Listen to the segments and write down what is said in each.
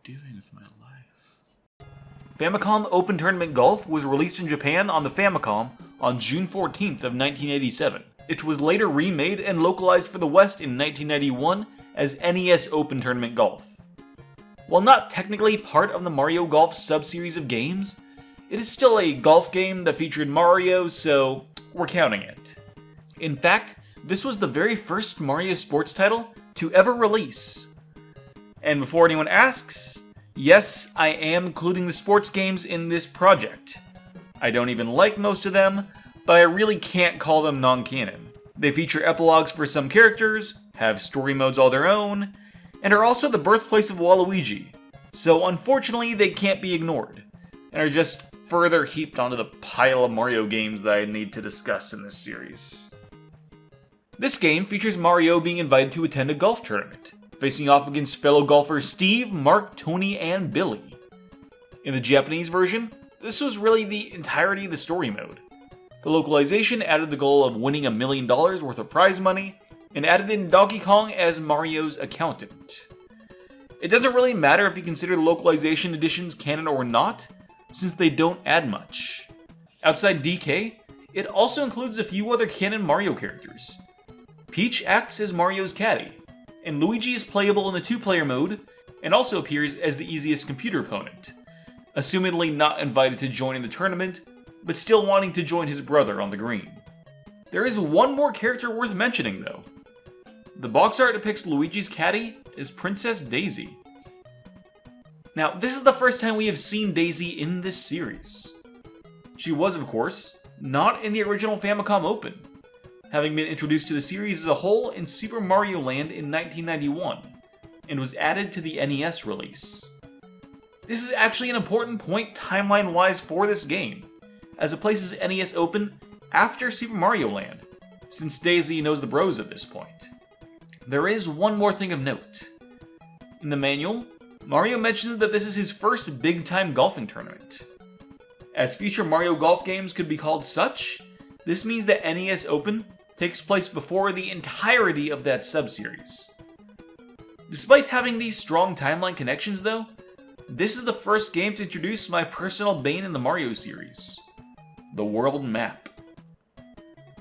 doing with my life? Famicom Open Tournament Golf was released in Japan on the Famicom on June 14th of 1987. It was later remade and localized for the West in 1991 as NES Open Tournament Golf. While not technically part of the Mario Golf sub-series of games, it is still a golf game that featured Mario, so we're counting it. In fact, this was the very first Mario sports title to ever release. And before anyone asks, yes, I am including the sports games in this project. I don't even like most of them, but I really can't call them non-canon. They feature epilogues for some characters, have story modes all their own, and are also the birthplace of Waluigi, so unfortunately they can't be ignored, and are just further heaped onto the pile of Mario games that I need to discuss in this series. This game features Mario being invited to attend a golf tournament, facing off against fellow golfers Steve, Mark, Tony, and Billy. In the Japanese version, this was really the entirety of the story mode. The localization added the goal of winning $1 million worth of prize money, and added in Donkey Kong as Mario's accountant. It doesn't really matter if you consider the localization editions canon or not, since they don't add much. Outside DK, it also includes a few other canon Mario characters. Peach acts as Mario's caddy, and Luigi is playable in the 2-player mode, and also appears as the easiest computer opponent, assumedly not invited to join in the tournament, but still wanting to join his brother on the green. There is one more character worth mentioning though. The box art depicts Luigi's caddy as Princess Daisy. Now, this is the first time we have seen Daisy in this series. She was, of course, not in the original Famicom Open, having been introduced to the series as a whole in Super Mario Land in 1991, and was added to the NES release. This is actually an important point timeline-wise for this game, as it places NES Open after Super Mario Land, since Daisy knows the bros at this point. There is one more thing of note. In the manual, Mario mentions that this is his first big-time golfing tournament. As future Mario Golf games could be called such, this means that NES Open takes place before the entirety of that sub-series. Despite having these strong timeline connections though, this is the first game to introduce my personal bane in the Mario series, the world map.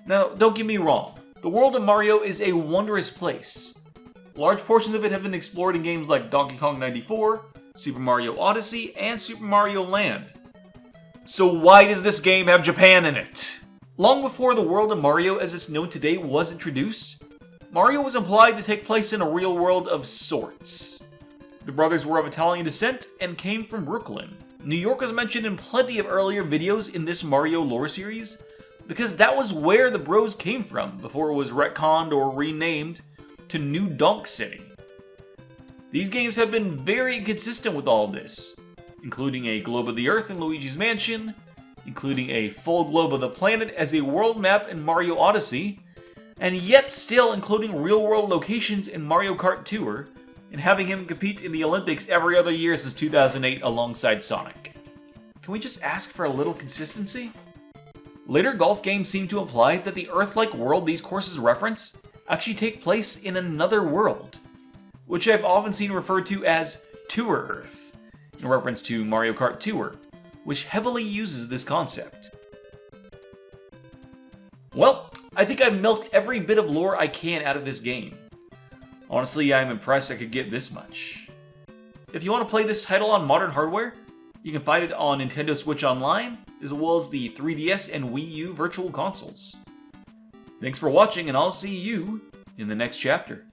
Now, don't get me wrong, the world of Mario is a wondrous place. Large portions of it have been explored in games like Donkey Kong 94, Super Mario Odyssey, and Super Mario Land. So why does this game have Japan in it? Long before the world of Mario as it's known today was introduced, Mario was implied to take place in a real world of sorts. The brothers were of Italian descent and came from Brooklyn. New York was mentioned in plenty of earlier videos in this Mario lore series, because that was where the bros came from before it was retconned or renamed to New Donk City. These games have been very consistent with all of this, including a globe of the Earth in Luigi's Mansion, including a full globe of the planet as a world map in Mario Odyssey, and yet still including real-world locations in Mario Kart Tour, and having him compete in the Olympics every other year since 2008 alongside Sonic. Can we just ask for a little consistency? Later golf games seem to imply that the Earth-like world these courses reference actually take place in another world, which I've often seen referred to as Tour Earth, in reference to Mario Kart Tour, which heavily uses this concept. Well, I think I've milked every bit of lore I can out of this game. Honestly, I'm impressed I could get this much. If you want to play this title on modern hardware, you can find it on Nintendo Switch Online, as well as the 3DS and Wii U virtual consoles. Thanks for watching, and I'll see you in the next chapter.